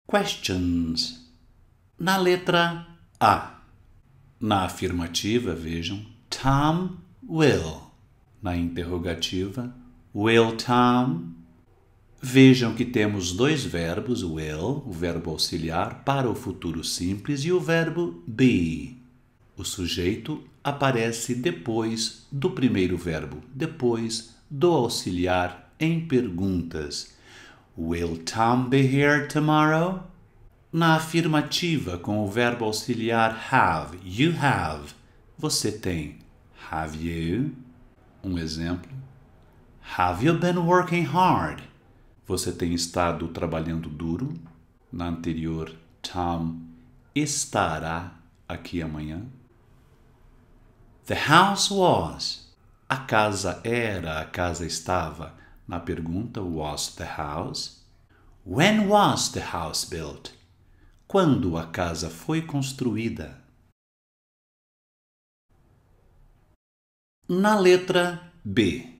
questions. Na letra A. Na afirmativa, vejam, Tom will. Na interrogativa, will Tom? Vejam que temos dois verbos, will, o verbo auxiliar, para o futuro simples, e o verbo be. O sujeito aparece depois do primeiro verbo, depois do auxiliar em perguntas. Will Tom be here tomorrow? Na afirmativa, com o verbo auxiliar have, you have, você tem. Have you? Um exemplo. Have you been working hard? Você tem estado trabalhando duro? Na anterior, Tom estará aqui amanhã. The house was. A casa era, a casa estava. Na pergunta, was the house? When was the house built? Quando a casa foi construída? Na letra B.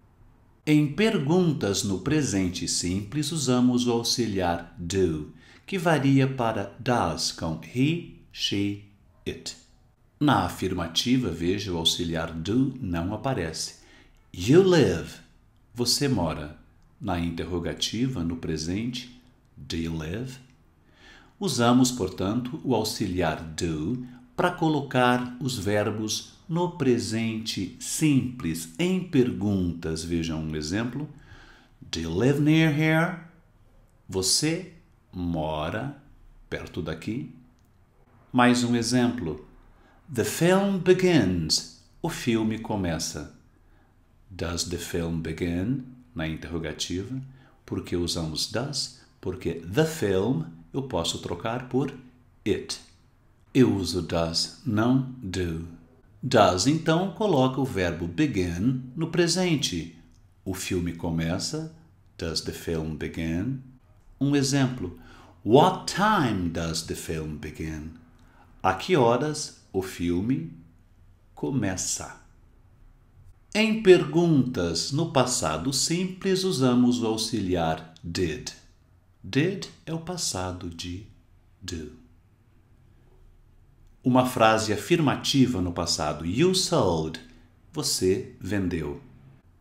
Em perguntas no presente simples, usamos o auxiliar do, que varia para does com he, she, it. Na afirmativa, veja, o auxiliar do não aparece. You live. Você mora. Na interrogativa, no presente, do you live? Usamos, portanto, o auxiliar do para colocar os verbos no presente simples em perguntas. Vejam um exemplo. Do you live near here? Você mora perto daqui? Mais um exemplo. The film begins. O filme começa. Does the film begin? Na interrogativa. Por que usamos does? Porque the film eu posso trocar por it. Eu uso does, não do. Does, então, coloca o verbo begin no presente. O filme começa. Does the film begin? Um exemplo. What time does the film begin? A que horas o filme começa? Em perguntas no passado simples, usamos o auxiliar did. Did é o passado de do. Uma frase afirmativa no passado. You sold. Você vendeu.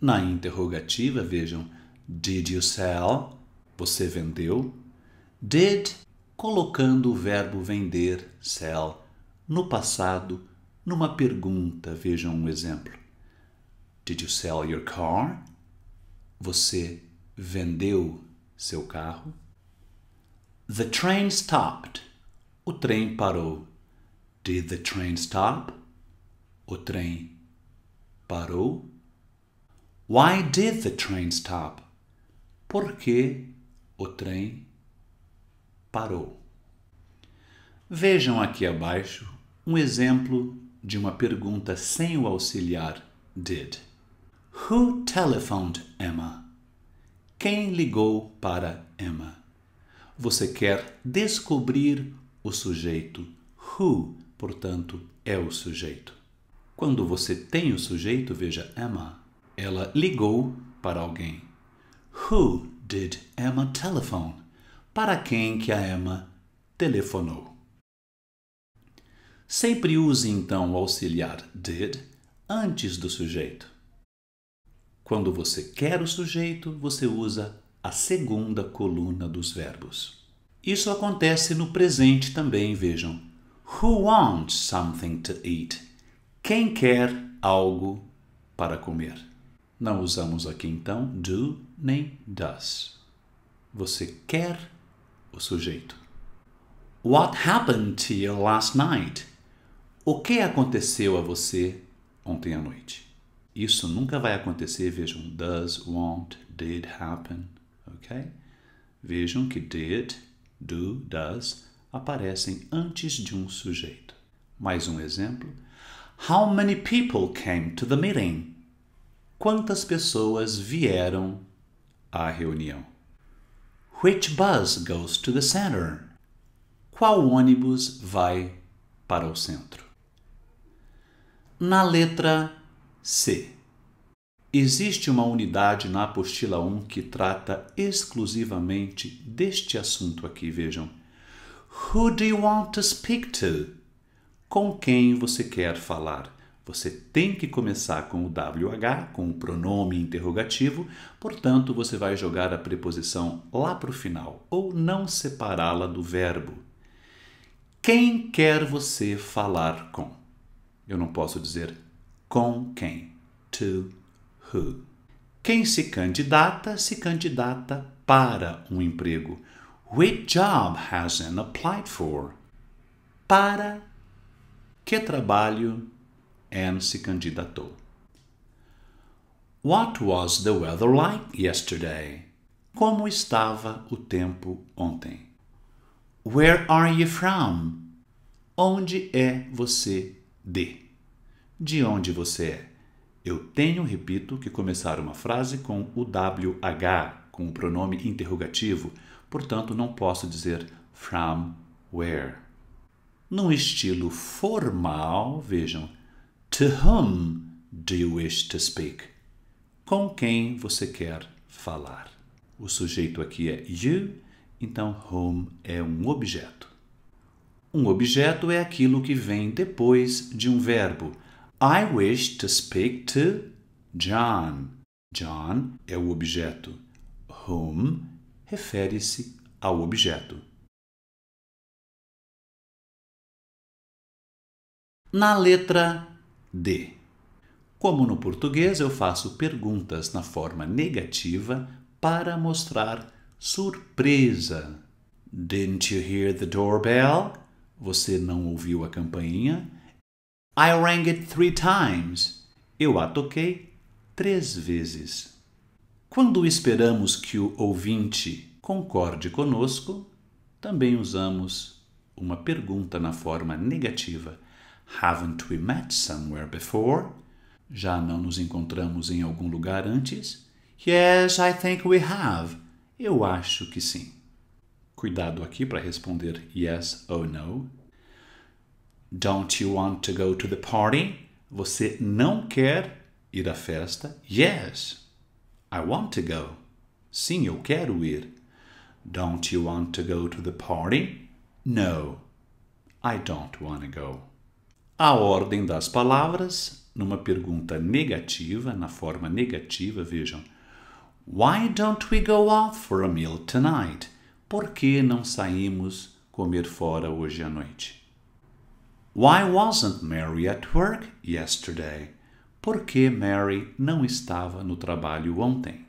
Na interrogativa, vejam. Did you sell? Você vendeu. Did, colocando o verbo vender, sell, no passado, numa pergunta. Vejam um exemplo. Did you sell your car? Você vendeu seu carro. The train stopped. O trem parou. Did the train stop? O trem parou. Why did the train stop? Por que o trem parou? Vejam aqui abaixo um exemplo de uma pergunta sem o auxiliar did. Who telephoned Emma? Quem ligou para Emma? Você quer descobrir o sujeito. Who, portanto, é o sujeito. Quando você tem o sujeito, veja Emma. Ela ligou para alguém. Who did Emma telephone? Para quem que a Emma telefonou? Sempre use, então, o auxiliar did antes do sujeito. Quando você quer o sujeito, você usa a segunda coluna dos verbos. Isso acontece no presente também, vejam. Who wants something to eat? Quem quer algo para comer? Não usamos aqui, então, do nem does. Você quer o sujeito. What happened to you last night? O que aconteceu a você ontem à noite? Isso nunca vai acontecer, vejam, does, won't, did happen, ok? Vejam que did, do, does aparecem antes de um sujeito. Mais um exemplo. How many people came to the meeting? Quantas pessoas vieram à reunião? Which bus goes to the center? Qual ônibus vai para o centro? Na letra C. Existe uma unidade na apostila 1 que trata exclusivamente deste assunto aqui, vejam. Who do you want to speak to? Com quem você quer falar? Você tem que começar com o WH, com o pronome interrogativo, portanto, você vai jogar a preposição lá para o final, ou não separá-la do verbo. Quem quer você falar com? Eu não posso dizer com quem. To who. Quem se candidata para um emprego. Which job has Anne applied for? Para que trabalho Anne se candidatou? What was the weather like yesterday? Como estava o tempo ontem? Where are you from? Onde é você de? De onde você é? Eu tenho, repito, que começar uma frase com o WH, com o pronome interrogativo, portanto não posso dizer from where. No estilo formal, vejam, to whom do you wish to speak? Com quem você quer falar? O sujeito aqui é you, então whom é um objeto. Um objeto é aquilo que vem depois de um verbo. I wish to speak to John. John é o objeto. Whom refere-se ao objeto. Na letra D. Como no português, eu faço perguntas na forma negativa para mostrar surpresa. Didn't you hear the doorbell? Você não ouviu a campainha? I rang it 3 times. Eu a toquei 3 vezes. Quando esperamos que o ouvinte concorde conosco, também usamos uma pergunta na forma negativa. Haven't we met somewhere before? Já não nos encontramos em algum lugar antes? Yes, I think we have. Eu acho que sim. Cuidado aqui para responder yes ou no. Don't you want to go to the party? Você não quer ir à festa? Yes, I want to go. Sim, eu quero ir. Don't you want to go to the party? No, I don't want to go. A ordem das palavras, numa pergunta negativa, na forma negativa, vejam. Why don't we go out for a meal tonight? Por que não saímos comer fora hoje à noite? Why wasn't Mary at work yesterday? Por que Mary não estava no trabalho ontem?